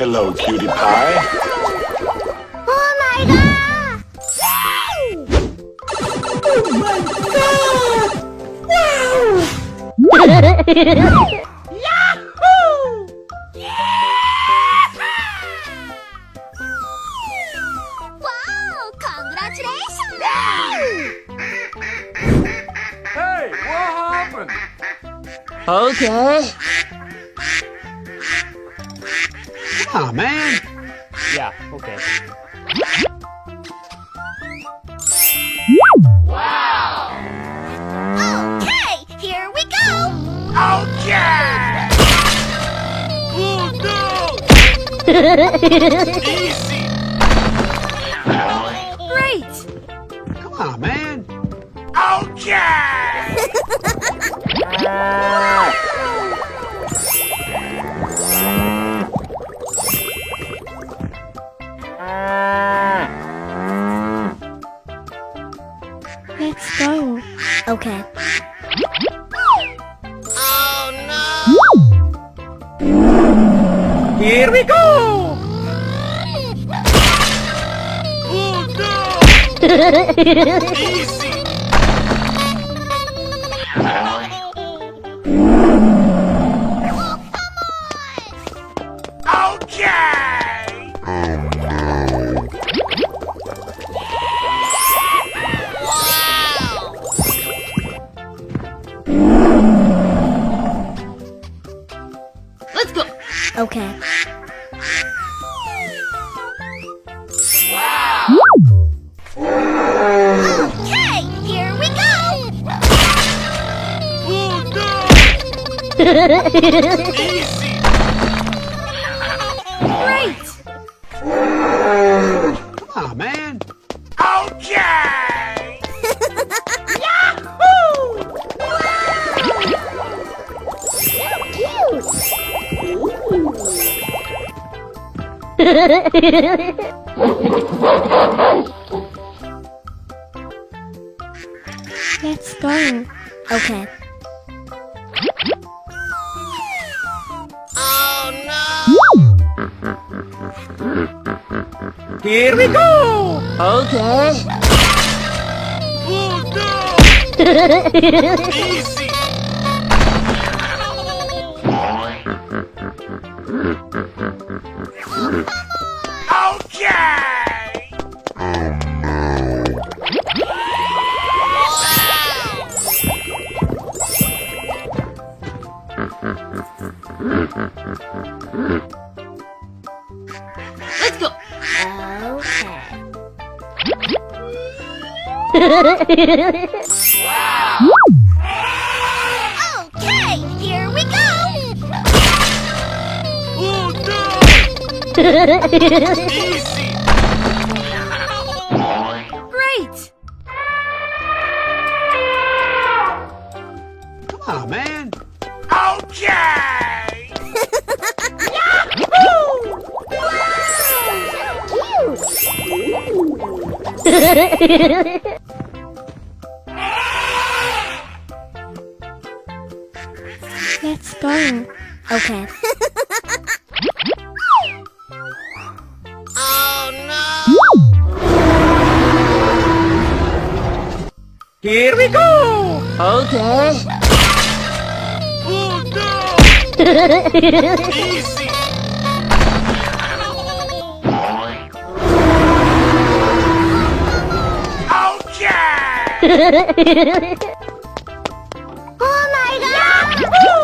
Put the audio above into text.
Hello, cutie pie. Oh my god! Oh my god! Wow! Yahoo! Wow! Congratulations! Hey, what happened? Okay. Come on, man. Yeah, okay. Okay, here we go! Okay! Oh no! Easy! Great! Come on, man. Okay! Let's go. Okay. Here we go! Oh no! Easy! Okay! Let's go. Okay. Okay, here we go. Oh no! Easy! Great. Come on, man. Okay! Yahoo! Let's go. Okay. Here we go! Okay. Oh no! Easy! Okay! Let's go. Okay. Okay, here we go. Oh no! Easy! Great. Come on, man. Okay! Let's go. Okay. Here we go! Okay. Oh no! Easy! Okay! Oh my god!